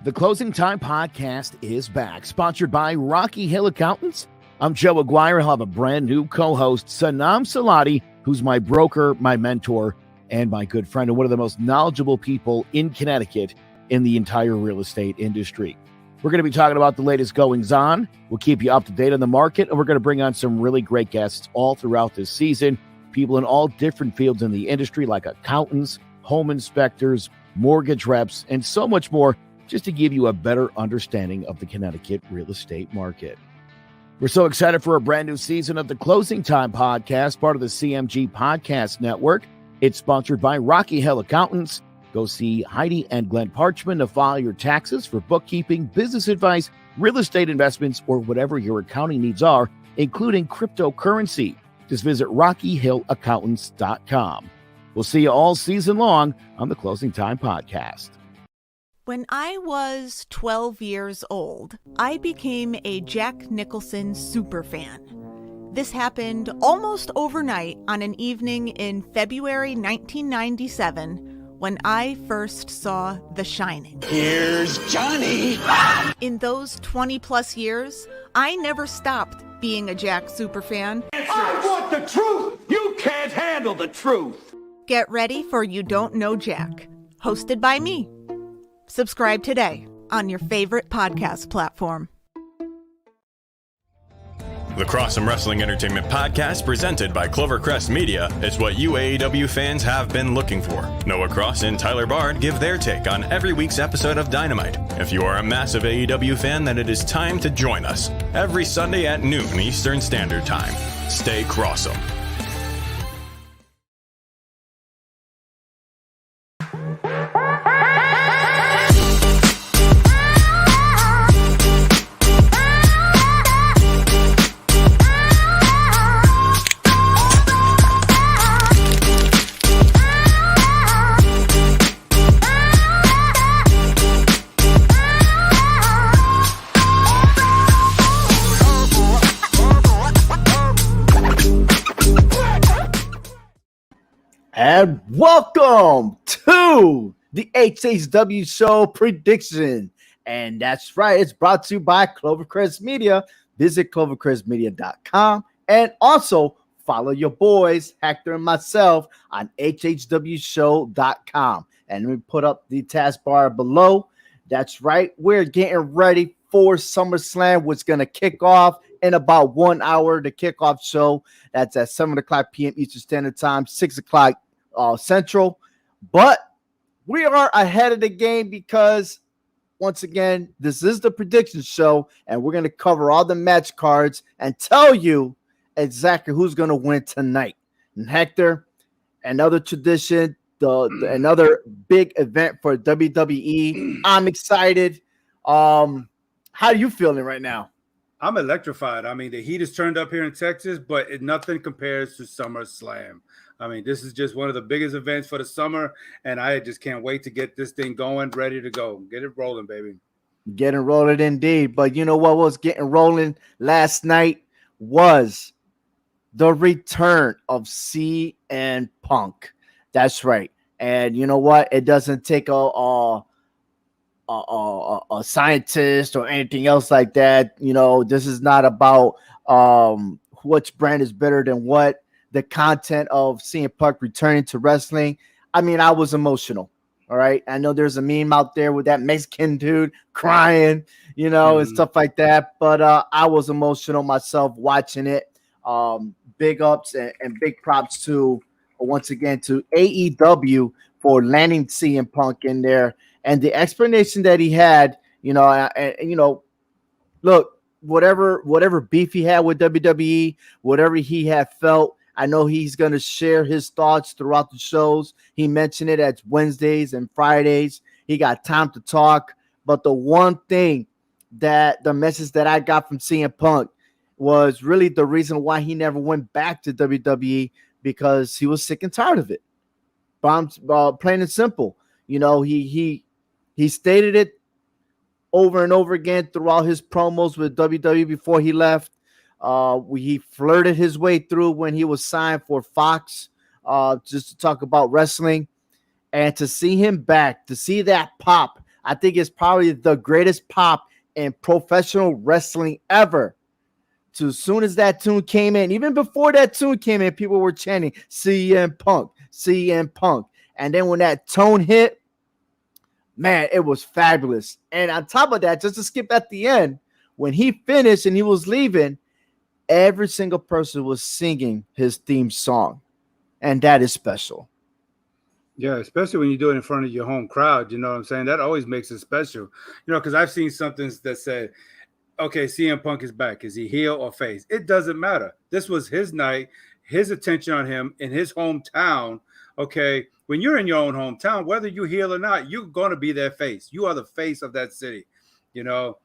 The Closing Time Podcast is back, sponsored by Rocky Hill Accountants. I'm Joe Aguirre. I'll have a brand new co-host, Sanam Salati, who's my broker, my mentor, and my good friend, and one of the most knowledgeable people in Connecticut in the entire real estate industry. We're going to be talking about the latest goings-on. We'll keep you up to date on the market, and we're going to bring on some really great guests all throughout this season, people in all different fields in the industry, like accountants, home inspectors, mortgage reps, and so much more, just to give you a better understanding of the Connecticut real estate market. We're so excited for a brand new season of the Closing Time Podcast, part of the CMG Podcast Network. It's sponsored by Rocky Hill Accountants. Go see Heidi and Glenn Parchman to file your taxes for bookkeeping, business advice, real estate investments, or whatever your accounting needs are, including cryptocurrency. Just visit rockyhillaccountants.com. We'll see you all season long on the Closing Time Podcast. When I was 12 years old, I became a Jack Nicholson superfan. This happened almost overnight on an evening in February 1997 when I first saw The Shining. Here's Johnny! In those 20-plus years, I never stopped being a Jack superfan. I want the truth! You can't handle the truth! Get ready for You Don't Know Jack, hosted by me. Subscribe today on your favorite podcast platform. The Cross'em Wrestling Entertainment Podcast, presented by Clovercrest Media, is what you AEW fans have been looking for. Noah Cross and Tyler Bard give their take on every week's episode of Dynamite. If you are a massive AEW fan, then it is time to join us every Sunday at noon Eastern Standard Time. Stay Cross'em. And welcome to the HHW Show Prediction. And that's right, it's brought to you by Clovercrest Media. Visit clovercrestmedia.com and also follow your boys, Hector and myself, on hhwshow.com. And let me put up the taskbar below. That's right, we're getting ready for Summerslam, which is going to kick off in about 1 hour. The kickoff show, that's at 7 o'clock p.m. Eastern Standard Time, 6 o'clock Central. But we are ahead of the game because, once again, this is the prediction show, and we're going to cover all the match cards and tell you exactly who's going to win tonight. And Hector, another tradition, another big event for WWE. I'm excited. How are you feeling right now? I'm electrified. I mean, the heat is turned up here in Texas, but nothing compares to SummerSlam. I mean, this is just one of the biggest events for the summer, and I just can't wait to get this thing going, ready to go. Get it rolling, baby. Getting rolling indeed. But you know what was getting rolling last night was the return of CM Punk. That's right. And you know what? It doesn't take a scientist or anything else like that. You know, this is not about which brand is better than what. The content of CM Punk returning to wrestling, I mean, I was emotional. All right. I know there's a meme out there with that Mexican dude crying, you know, and stuff like that. But I was emotional myself watching it. Big ups and big props to, once again, to AEW for landing CM Punk in there. And the explanation that he had, you know, look, whatever beef he had with WWE, whatever he had felt, I know he's going to share his thoughts throughout the shows. He mentioned it at Wednesdays and Fridays. He got time to talk. But the one thing that the message that I got from CM Punk was really the reason why he never went back to WWE, because he was sick and tired of it. Plain and simple. You know, he stated it over and over again throughout his promos with WWE before he left. He flirted his way through when he was signed for Fox, just to talk about wrestling. And to see him back, to see that pop I think it's probably the greatest pop in professional wrestling ever. So as soon as that tune came in, even before that tune came in, people were chanting CM Punk, CM Punk. And then when that tone hit, man, it was fabulous. And on top of that, just to skip at the end, when he finished and he was leaving, every single person was singing his theme song. And that is special. Yeah, especially when you do it in front of your home crowd. You know what I'm saying? That always makes it special. You know, because I've seen something that said, okay, CM Punk is back. Is he heel or face? It doesn't matter. This was his night, his attention on him in his hometown. Okay, when you're in your own hometown, whether you heel or not, you're going to be their face. You are the face of that city, you know,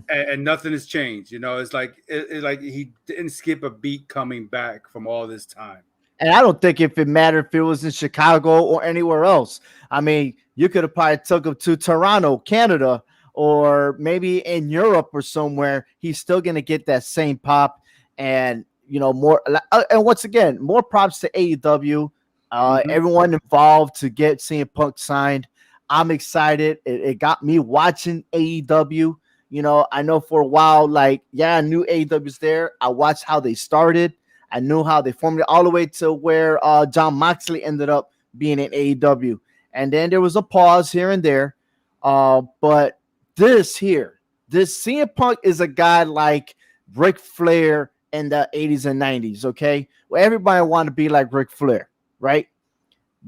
and nothing has changed. You know, it's like he didn't skip a beat coming back from all this time. And I don't think if it mattered if it was in Chicago or anywhere else. I mean, you could have probably took him to Toronto, Canada, or maybe in Europe or somewhere. He's still going to get that same pop. And, you know, more. And once again, more props to AEW. Everyone involved to get CM Punk signed. I'm excited. It got me watching AEW. You know, I know for a while, like, yeah, I knew AEW was there. I watched how they started. I knew how they formed it all the way to where John Moxley ended up being in AEW. And then there was a pause here and there. But this CM Punk is a guy like Ric Flair in the 80s and 90s, okay? Well, everybody wanted to be like Ric Flair, right?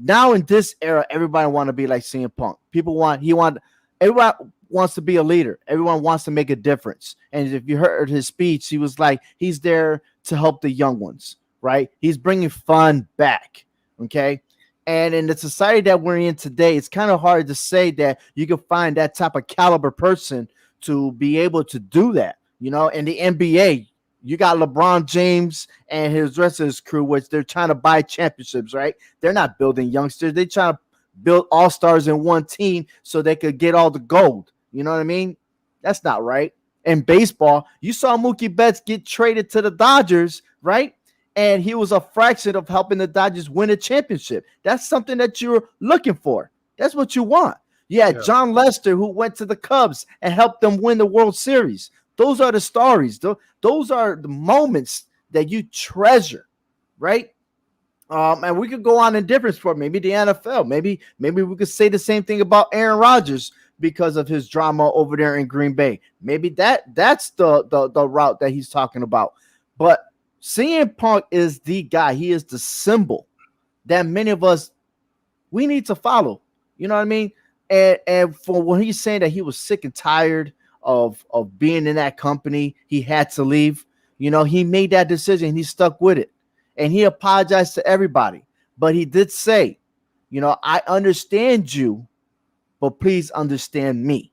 Now in this era, everybody want to be like CM Punk. Everybody wants to be a leader. Everyone wants to make a difference. And if you heard his speech, he was like, he's there to help the young ones, right? He's bringing fun back, okay? And in the society that we're in today, it's kind of hard to say that you can find that type of caliber person to be able to do that. You know, in the NBA, you got LeBron James and his rest of his crew, which they're trying to buy championships, right? They're not building youngsters. They're trying to build all-stars in one team so they could get all the gold. You know what I mean? That's not right. In baseball, you saw Mookie Betts get traded to the Dodgers, right? And he was a fraction of helping the Dodgers win a championship. That's something that you're looking for. That's what you want. Yeah, John Lester, who went to the Cubs and helped them win the World Series. Those are the stories. Those are the moments that you treasure, right? And we could go on in different sport, maybe the NFL. Maybe we could say the same thing about Aaron Rodgers because of his drama over there in Green Bay. Maybe that's the route that he's talking about. But CM Punk is the guy. He is the symbol that many of us, we need to follow. You know what I mean? And for when he's saying that he was sick and tired of being in that company, he had to leave. You know, he made that decision. He stuck with it. And he apologized to everybody. But he did say, you know, I understand you, but please understand me.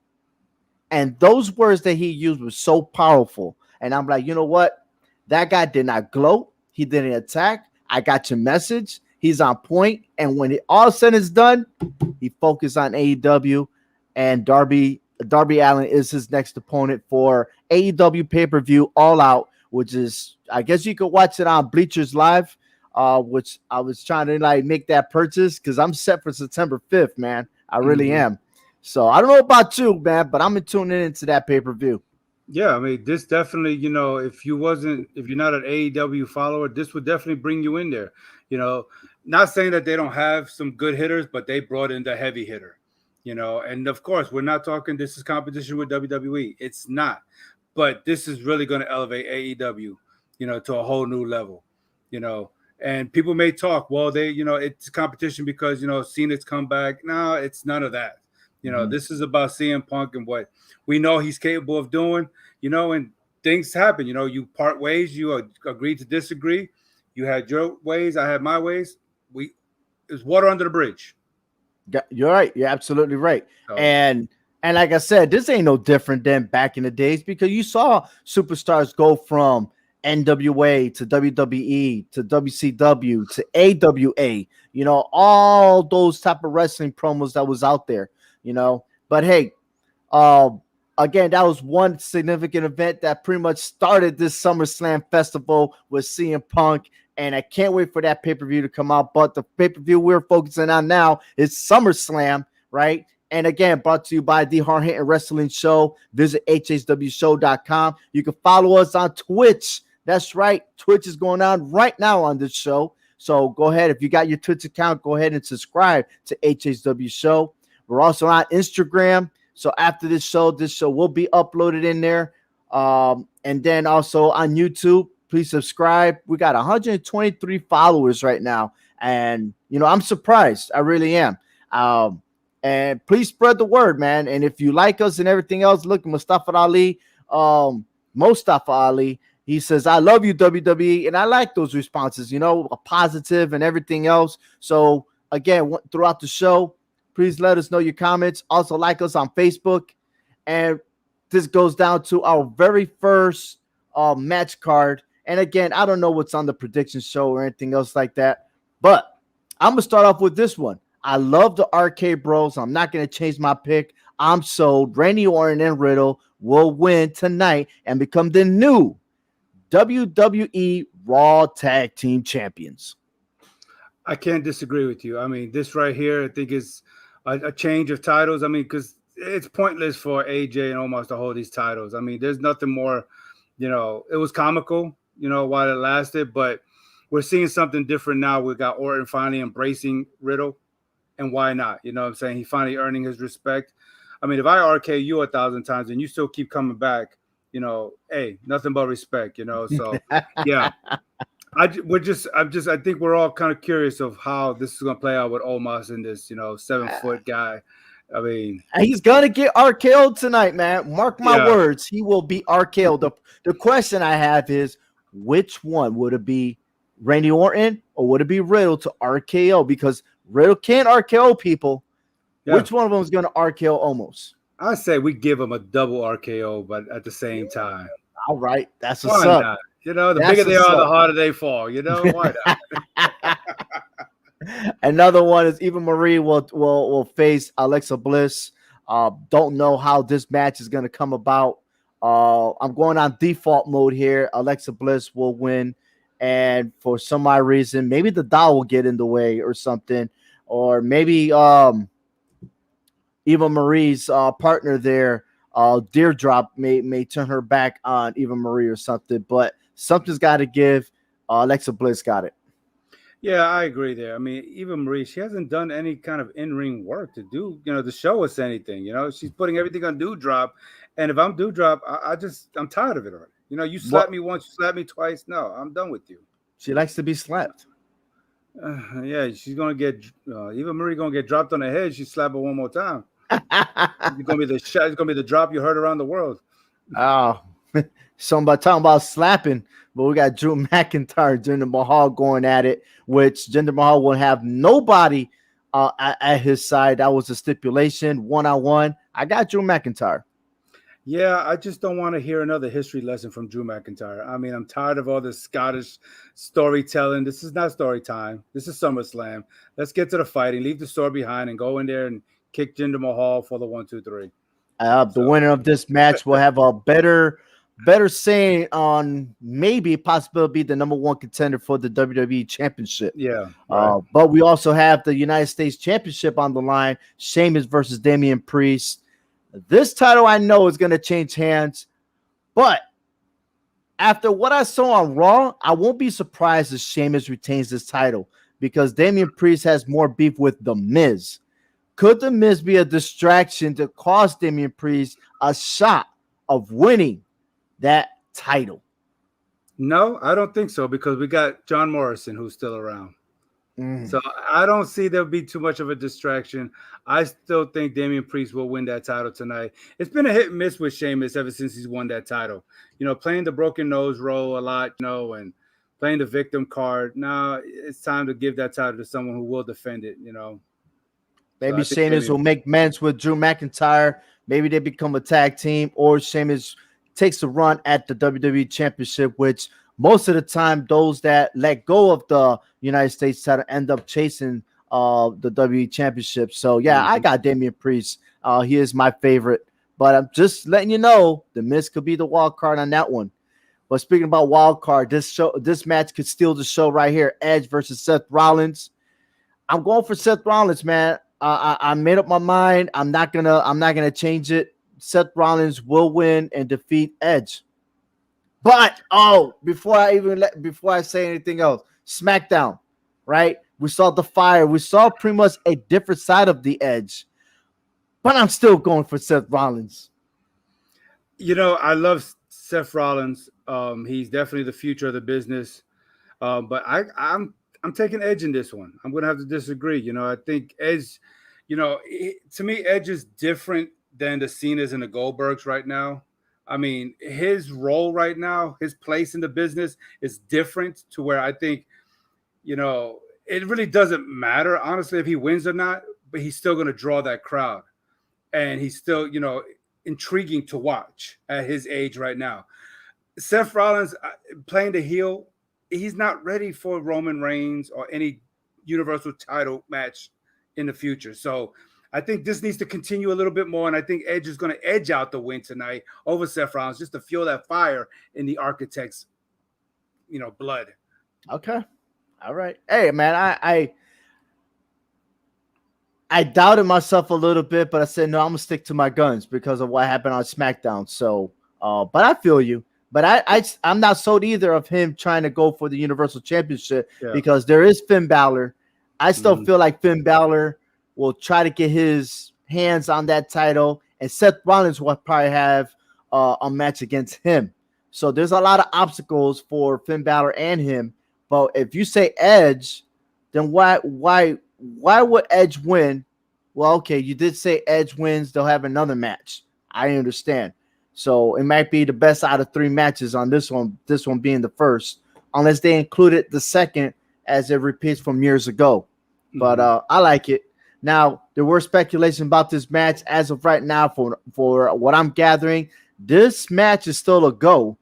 And those words that he used were so powerful. And I'm like, you know what? That guy did not gloat. He didn't attack. I got your message. He's on point. And when it all said is done, he focused on AEW. And Darby Allin is his next opponent for AEW pay-per-view All Out, which is, I guess you could watch it on Bleachers Live, which I was trying to like make that purchase because I'm set for September 5th, man. I really am. So I don't know about you, man, but I'm tuning into that pay-per-view. Yeah, I mean, this definitely, you know, if you're not an AEW follower, this would definitely bring you in there. You know, not saying that they don't have some good hitters, but they brought in the heavy hitter, you know. And of course, we're not talking this is competition with WWE. It's not. But this is really going to elevate AEW, you know, to a whole new level, you know. And people may talk, well, it's competition because, you know, Cena's come back. No, it's none of that. You know, this is about CM Punk and what we know he's capable of doing, you know, and things happen. You know, you part ways, you agree to disagree. You had your ways, I had my ways. It's water under the bridge. Yeah, you're right. You're absolutely right. So, and like I said, this ain't no different than back in the days because you saw superstars go from NWA to WWE to WCW to AWA, you know, all those type of wrestling promos that was out there, you know. But hey, again, that was one significant event that pretty much started this SummerSlam festival with CM Punk. And I can't wait for that pay-per-view to come out. But the pay-per-view we're focusing on now is SummerSlam, right? And again, brought to you by the Hard Hitting Wrestling Show. Visit hswshow.com. You can follow us on Twitch. That's right. Twitch is going on right now on this show. So go ahead. If you got your Twitch account, go ahead and subscribe to HSW Show. We're also on Instagram. So after this show will be uploaded in there. And then also on YouTube, please subscribe. We got 123 followers right now. And, I'm surprised. I really am. And please spread the word, man. And if you like us and everything else, look, Mustafa Ali, he says, I love you, WWE. And I like those responses, a positive and everything else. So, again, throughout the show, please let us know your comments. Also, like us on Facebook. And this goes down to our very first match card. And, again, I don't know what's on the prediction show or anything else like that. But I'm going to start off with this one. I love the RK Bros. I'm not going to change my pick. I'm sold. Randy Orton and Riddle will win tonight and become the new WWE Raw Tag Team Champions. I can't disagree with you. I mean, this right here, I think is a change of titles. I mean, because it's pointless for AJ and Omos to hold these titles. I mean, there's nothing more, it was comical, while it lasted, but we're seeing something different now. We got Orton finally embracing Riddle. And why not? You know what I'm saying? He finally earning his respect. I mean, if I RK you 1,000 times and you still keep coming back, hey, nothing but respect, So yeah, I think we're all kind of curious of how this is going to play out with Omos and this, 7-foot guy. I mean, he's gonna get RKO'd tonight, man. Mark my words, he will be RKO'd. The question I have is, which one would it be, Randy Orton or would it be Riddle to RKO? Because Riddle can't RKO people. Yeah. Which one of them is going to RKO almost? I say we give him a double RKO, but at the same time. All right. That's what's up. The bigger they are, the harder they fall. Why not? Another one is Eva Marie will face Alexa Bliss. Don't know how this match is going to come about. I'm going on default mode here. Alexa Bliss will win. And for some odd reason, maybe the doll will get in the way or something. Or maybe Eva Marie's partner there, Deirdre, may turn her back on Eva Marie or something. But something's got to give. Alexa Bliss got it. Yeah, I agree there. I mean, Eva Marie, she hasn't done any kind of in-ring work to do, to show us anything. She's putting everything on Doudrop. And if I'm Doudrop, I'm tired of it already. You slapped me once, you slapped me twice. No, I'm done with you. She likes to be slapped. Yeah, she's gonna get Eva Marie gonna get dropped on the head. She slap her one more time. It's gonna be the shot. It's gonna be the drop you heard around the world. Oh, somebody talking about slapping, but we got Drew McIntyre, Jinder Mahal going at it, which Jinder Mahal will have nobody at his side. That was a stipulation, 1-on-1. I got Drew McIntyre. Yeah, I just don't want to hear another history lesson from Drew McIntyre. I mean, I'm tired of all this Scottish storytelling. This is not story time. This is SummerSlam. Let's get to the fighting. Leave the story behind and go in there and kick Jinder Mahal for the 1, 2, 3. The winner of this match will have a better saying on maybe possibly be the number one contender for the WWE Championship. Yeah. Right. But we also have the United States Championship on the line. Sheamus versus Damien Priest. This title I know is going to change hands, but after what I saw on Raw, I won't be surprised if Sheamus retains this title because Damien Priest has more beef with The Miz. Could The Miz be a distraction to cost Damien Priest a shot of winning that title? No, I don't think so because we got John Morrison who's still around. So I don't see there'll be too much of a distraction. I still think Damien Priest will win that title tonight. It's been a hit and miss with Sheamus ever since he's won that title. Playing the broken nose role a lot, and playing the victim card. Now it's time to give that title to someone who will defend it, Maybe so Sheamus will make amends with Drew McIntyre. Maybe they become a tag team, or Sheamus takes a run at the WWE Championship, which most of the time, those that let go of the United States title end up chasing the WWE Championship. So, yeah, I got Damien Priest. He is my favorite. But I'm just letting you know, The Miz could be the wild card on that one. But speaking about wild card, this match could steal the show right here. Edge versus Seth Rollins. I'm going for Seth Rollins, man. I made up my mind. I'm not gonna change it. Seth Rollins will win and defeat Edge. But before I say anything else, SmackDown, right? We saw the fire. We saw pretty much a different side of the Edge. But I'm still going for Seth Rollins. I love Seth Rollins. He's definitely the future of the business. But I'm taking Edge in this one. I'm going to have to disagree. I think Edge, to me, Edge is different than the Cenas and the Goldbergs right now. I mean, his role right now, his place in the business is different to where I think, it really doesn't matter, honestly, if he wins or not, but he's still going to draw that crowd. And he's still, intriguing to watch at his age right now. Seth Rollins playing the heel, he's not ready for Roman Reigns or any Universal title match in the future. So I think this needs to continue a little bit more, and I think Edge is going to edge out the win tonight over Seth Rollins just to fuel that fire in the Architect's, blood. Okay. All right. Hey, man, I doubted myself a little bit, but I said, no, I'm going to stick to my guns because of what happened on SmackDown. So, but I feel you. But I'm not sold either of him trying to go for the Universal Championship because there is Finn Balor. I still feel like Finn Balor will try to get his hands on that title, and Seth Rollins will probably have a match against him. So there's a lot of obstacles for Finn Balor and him. But if you say Edge, then why would Edge win? Well, okay, you did say Edge wins. They'll have another match. I understand. So it might be the best out of 3 matches on this one being the first, unless they included the second as it repeats from years ago. But I like it. Now, there were speculation about this match. As of right now, for what I'm gathering, this match is still a go.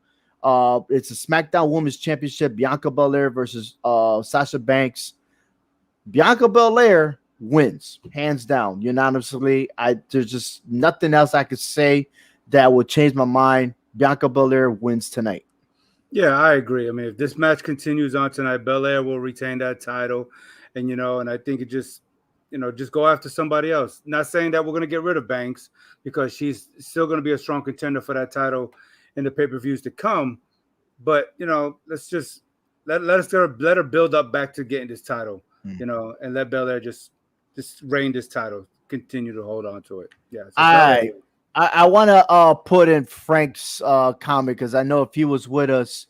It's a SmackDown Women's Championship, Bianca Belair versus Sasha Banks. Bianca Belair wins, hands down, unanimously. There's just nothing else I could say that would change my mind. Bianca Belair wins tonight. Yeah, I agree. I mean, if this match continues on tonight, Belair will retain that title. And, and I think it just go after somebody else. Not saying that we're going to get rid of Banks because she's still going to be a strong contender for that title in the pay-per-views to come. But, let's just let her build up back to getting this title, and let Belair just reign this title, continue to hold on to it. Yeah. So I want to put in Frank's comment because I know if he was with us,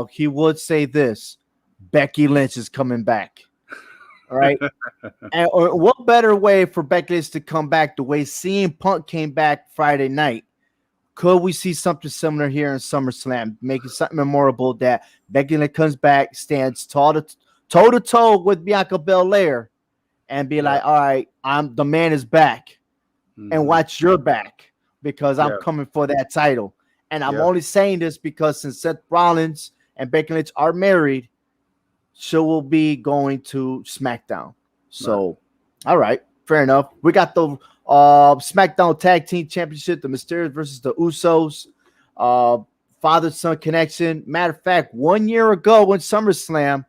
he would say this: Becky Lynch is coming back. All right. And what better way for Becky Lynch to come back the way CM Punk came back Friday night? Could we see something similar here in SummerSlam, making something memorable that Becky Lynch comes back, stands toe to toe with Bianca Belair, and be like, all right, the man is back, and watch your back because I'm coming for that title. And I'm only saying this because since Seth Rollins and Becky Lynch are married, she will be going to SmackDown. So, all right, fair enough. We got the SmackDown Tag Team Championship, the Mysterios versus the Usos, father-son connection. Matter of fact, 1 year ago in SummerSlam,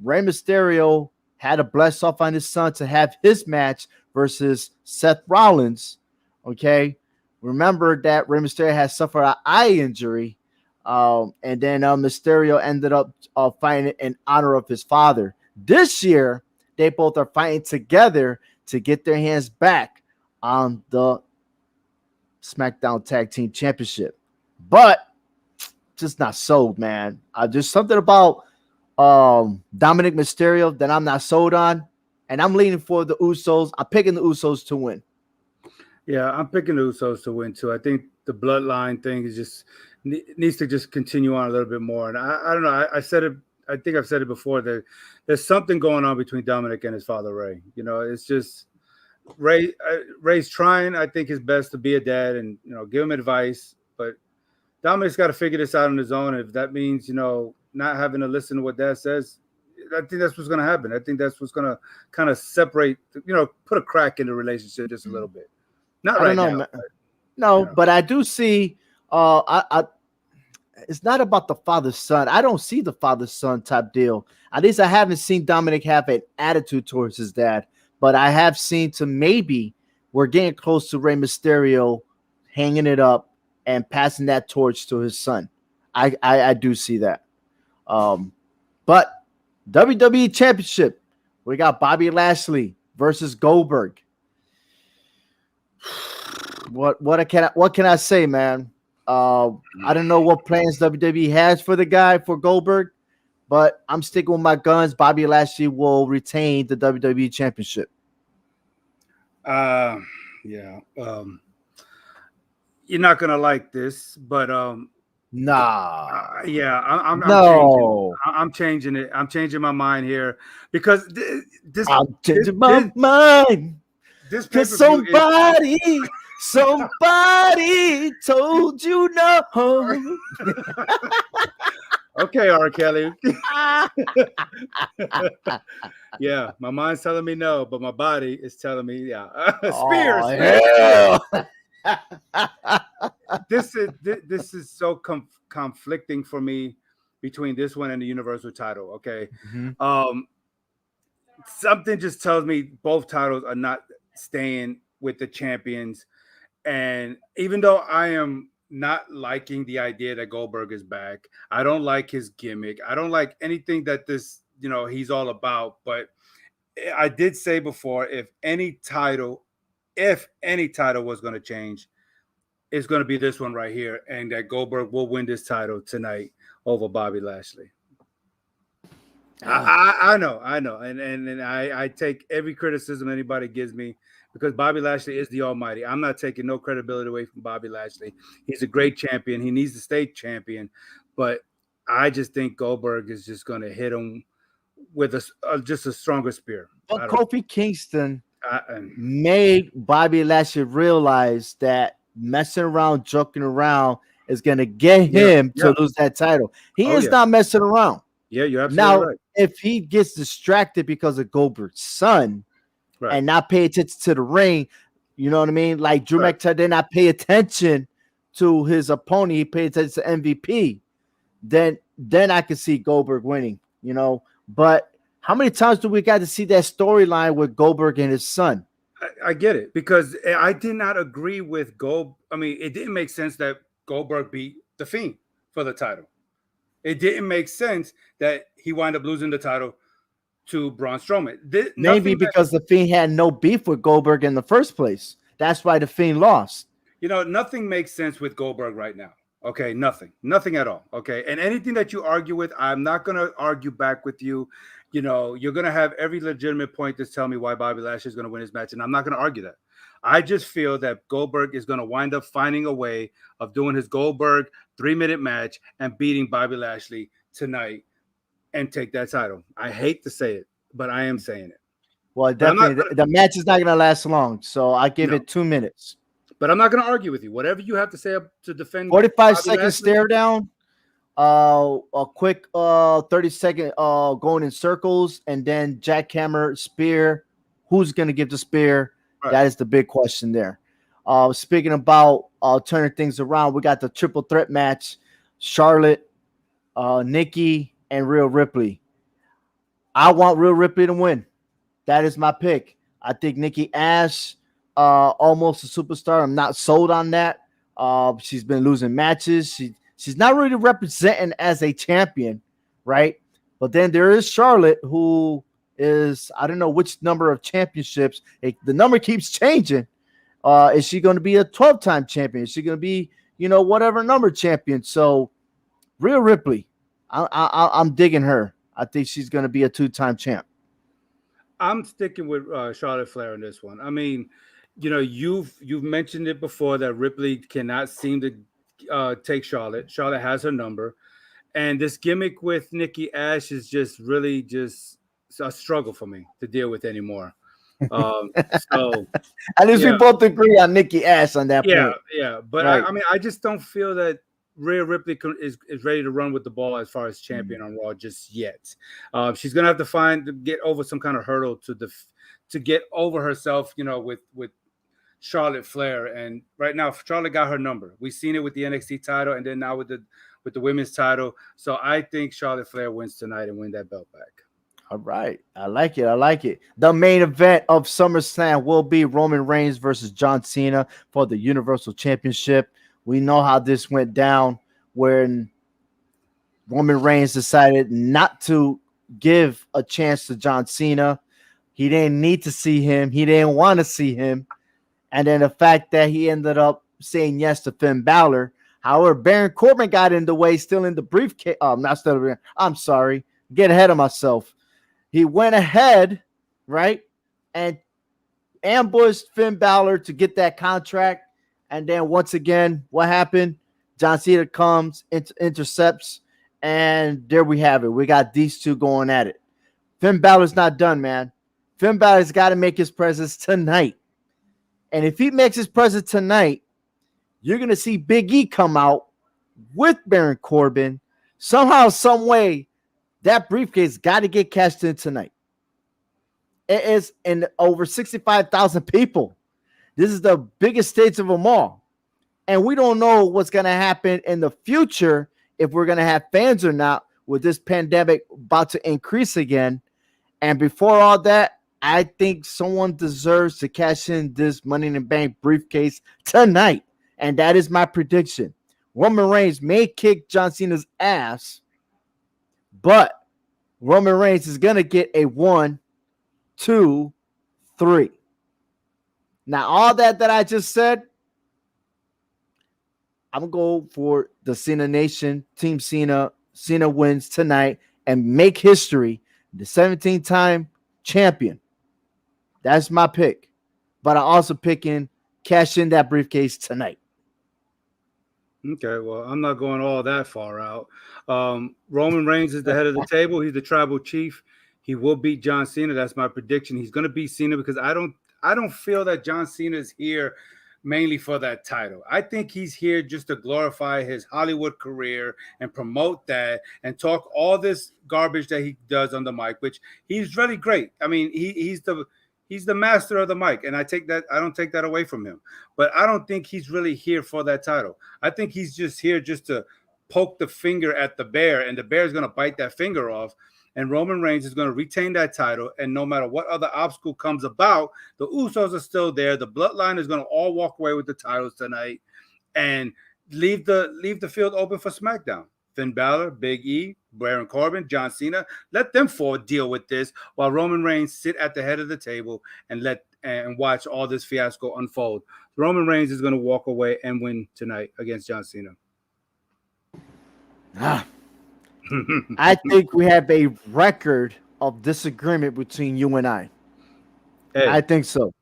Rey Mysterio had to bless off on his son to have his match versus Seth Rollins. Okay, remember that Rey Mysterio has suffered an eye injury, and then Mysterio ended up fighting in honor of his father. This year, they both are fighting together to get their hands back on the SmackDown Tag Team Championship. But just not sold, man. There's something about Dominic Mysterio that I'm not sold on, and I'm leaning for the Usos. I'm picking the Usos to win. Yeah, I'm picking the Usos to win too. I think the bloodline thing is just needs to just continue on a little bit more. And I don't know. I said it. I think I've said it before that there's something going on between Dominic and his father, Ray. It's just Ray's trying, I think, his best to be a dad and, give him advice. But Dominic's got to figure this out on his own. If that means, not having to listen to what dad says, I think that's what's going to happen. I think that's what's going to kind of separate, put a crack in the relationship just a little bit. Not right now. No, but I do see it's not about the father-son. I don't see the father-son type deal. At least I haven't seen Dominic have an attitude towards his dad. but I have seen to maybe we're getting close to Rey Mysterio hanging it up and passing that torch to his son. I do see that. But WWE Championship, we got Bobby Lashley versus Goldberg. What can I say, man? I don't know what plans WWE has for the guy, for Goldberg, but I'm sticking with my guns. Bobby Lashley will retain the WWE Championship. Yeah. You're not gonna like this, but Nah. yeah, I'm changing it. I'm changing my mind here because I'm changing my mind. This Cause pay-per-view somebody told you no. Okay, R. Kelly. Yeah, my mind's telling me no, but my body is telling me yeah. Spears. This is so conflicting for me between this one and the Universal title. Okay, something just tells me both titles are not staying with the champions, and even though I am not liking the idea that Goldberg is back, I don't like his gimmick. I don't like anything that this he's all about. But I did say before, if any title was going to change, it's going to be this one right here, and that Goldberg will win this title tonight over Bobby Lashley. I know, and I take every criticism anybody gives me because Bobby Lashley is the Almighty. I'm not taking no credibility away from Bobby Lashley. He's a great champion. He needs to stay champion, but I just think Goldberg is just going to hit him with just a stronger spear. But Kofi Kingston made Bobby Lashley realize that messing around, joking around is going to get him to lose that title. He is not messing around. Yeah, you're absolutely right. If he gets distracted because of Goldberg's son and not pay attention to the ring, you know what I mean? Like Drew McIntyre did not pay attention to his opponent. He paid attention to MVP. Then I could see Goldberg winning, But how many times do we got to see that storyline with Goldberg and his son? I get it because I did not agree with Gold. I mean, it didn't make sense that Goldberg beat The Fiend for the title. It didn't make sense that he wound up losing the title to Braun Strowman. Maybe because The Fiend had no beef with Goldberg in the first place. That's why The Fiend lost. Nothing makes sense with Goldberg right now. Okay, nothing at all. Okay, and anything that you argue with, I'm not going to argue back with you. You're going to have every legitimate point to tell me why Bobby Lashley is going to win his match, and I'm not going to argue that. I just feel that Goldberg is going to wind up finding a way of doing his Goldberg 3-minute match and beating Bobby Lashley tonight and take that title. I hate to say it, but I am saying it. Well, definitely, the match is not going to last long, so I give it 2 minutes. But I'm not going to argue with you. Whatever you have to say to defend 45-second stare down, a quick 30-second going in circles, and then jackhammer spear. Who's going to give the spear? Right. That is the big question there. Speaking about turning things around, we got the triple threat match: Charlotte, Nikki, and Rhea Ripley. I want Rhea Ripley to win. That is my pick. I think Nikki Ash, almost a superstar. I'm not sold on that. She's been losing matches. She's not really representing as a champion, right? But then there is Charlotte, who is, I don't know which number of championships. The number keeps changing. Is she going to be a 12-time champion? Is she going to be, whatever number champion? So Rhea Ripley, I'm digging her. I think she's going to be a 2-time champ. I'm sticking with Charlotte Flair in this one. I mean, you've mentioned it before that Ripley cannot seem to take Charlotte. Charlotte has her number. And this gimmick with Nikki Ash is just really just a struggle for me to deal with anymore. So at least we both agree on Nikki Ash on that point. Yeah. But right. I just don't feel that Rhea Ripley is ready to run with the ball as far as champion on Raw just yet. She's gonna have to get over some kind of hurdle to get over herself, with Charlotte Flair. And right now, Charlotte got her number. We've seen it with the NXT title, and then now with the women's title. So I think Charlotte Flair wins tonight and win that belt back. All right. I like it. I like it. The main event of SummerSlam will be Roman Reigns versus John Cena for the Universal Championship. We know how this went down when Roman Reigns decided not to give a chance to John Cena. He didn't need to see him. He didn't want to see him. And then the fact that he ended up saying yes to Finn Balor. However, Baron Corbin got in the way, still in the briefcase. I'm sorry. Get ahead of myself. He went ahead, right, and ambushed Finn Balor to get that contract. And then once again, what happened? John Cena comes, intercepts, and there we have it. We got these two going at it. Finn Balor's not done, man. Finn Balor's got to make his presence tonight. And if he makes his presence tonight, you're going to see Big E come out with Baron Corbin. Somehow, some way, that briefcase got to get cashed in tonight. It is in over 65,000 people. This is the biggest stage of them all. And we don't know what's going to happen in the future, if we're going to have fans or not, with this pandemic about to increase again. And before all that, I think someone deserves to cash in this Money in the Bank briefcase tonight. And that is my prediction. Roman Reigns may kick John Cena's ass, but Roman Reigns is going to get a 1, 2, 3. Now, all that I just said, I'm going to go for the Cena Nation, Team Cena. Cena wins tonight and make history, the 17-time champion. That's my pick. But I'm also picking cash in that briefcase tonight. Okay, well, I'm not going all that far out. Roman Reigns is the head of the table. He's the tribal chief. He will beat John Cena. That's my prediction. He's going to beat Cena because I don't feel that John Cena is here mainly for that title. I think he's here just to glorify his Hollywood career and promote that and talk all this garbage that he does on the mic, which he's really great. I mean, he's the master of the mic, and I don't take that away from him. But I don't think he's really here for that title. I think he's just here just to poke the finger at the bear, and the bear is going to bite that finger off. And Roman Reigns is going to retain that title. And no matter what other obstacle comes about, the Usos are still there. The bloodline is going to all walk away with the titles tonight and leave the field open for SmackDown. Finn Balor, Big E, Baron Corbin, John Cena, let them four deal with this while Roman Reigns sit at the head of the table and watch all this fiasco unfold. Roman Reigns is going to walk away and win tonight against John Cena. I think we have a record of disagreement between you and I. Hey. I think so.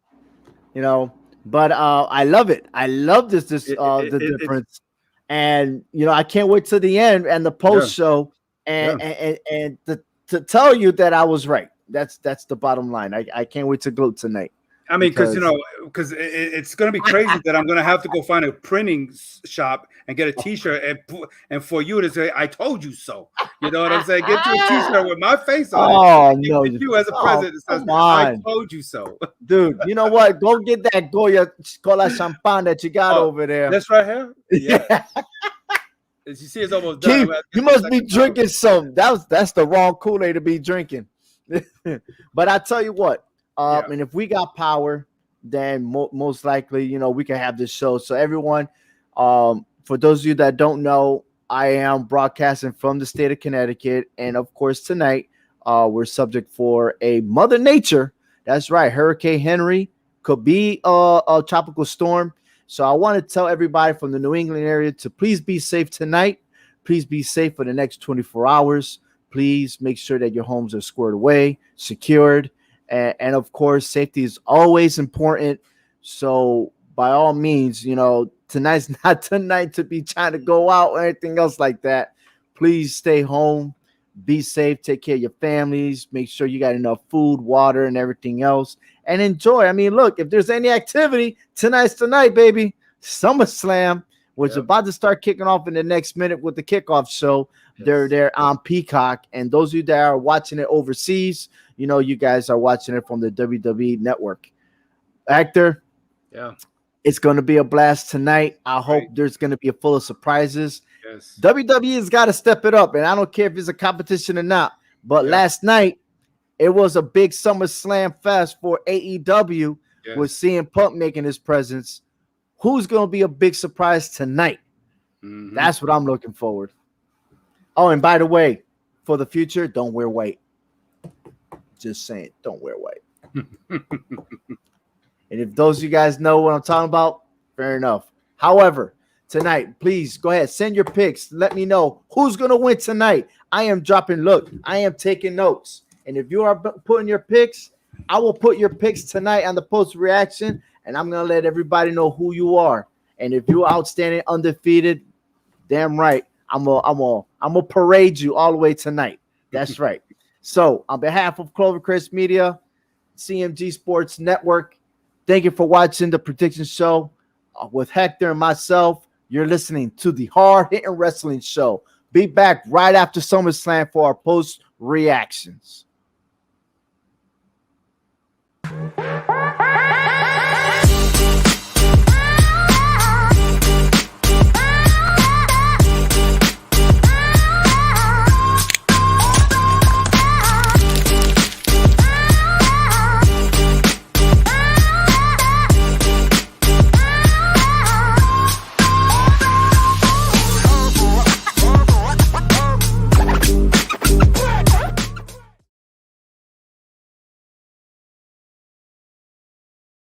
But I love it. I love the difference. And I can't wait to the end and the post show and to tell you that I was right. That's the bottom line. I can't wait to go tonight. I mean, because it's going to be crazy that I'm going to have to go find a printing shop and get a T-shirt and for you to say, "I told you so." You know what I'm saying? Get you a T-shirt with my face on it. Oh no! You as a president says, "I told you so." Dude, you know what? Go get that Goya Cola Champagne that you got over there. That's right here. Yeah. You see, it's almost done. You must be drinking some. That's the wrong Kool-Aid to be drinking. But I tell you what. And if we got power, then most likely, we can have this show. So everyone, for those of you that don't know, I am broadcasting from the state of Connecticut. And of course, tonight, we're subject for a Mother Nature. That's right. Hurricane Henry could be a tropical storm. So I want to tell everybody from the New England area to please be safe tonight. Please be safe for the next 24 hours. Please make sure that your homes are squared away, secured. And of course, safety is always important. So by all means, tonight's not tonight to be trying to go out or anything else like that. Please stay home, be safe, take care of your families, make sure you got enough food, water, and everything else, and enjoy. I mean, look, if there's any activity, tonight's tonight, baby. SummerSlam, which is about to start kicking off in the next minute with the kickoff show. Yes. They're on Peacock. And those of you that are watching it overseas, you guys are watching it from the WWE network. Hector, it's going to be a blast tonight. I hope there's going to be a full of surprises. Yes. WWE has got to step it up, and I don't care if it's a competition or not. But last night, It was a big SummerSlam fest for AEW with CM Punk making his presence. Who's going to be a big surprise tonight? Mm-hmm. That's what I'm looking forward. Oh, and by the way, for the future, don't wear white. Just saying, don't wear white. And if those of you guys know what I'm talking about, fair enough. However, tonight, please go ahead, send your picks. Let me know who's going to win tonight. I am taking notes. And if you are putting your picks, I will put your picks tonight on the post reaction, and I'm going to let everybody know who you are. And if you're outstanding, undefeated, damn right, I'm gonna parade you all the way tonight. That's right. So on behalf of Clovercrest Media, CMG Sports Network, thank you for watching the Prediction Show with Hector and myself. You're listening to the Hard Hitting Wrestling Show. Be back right after SummerSlam for our post reactions.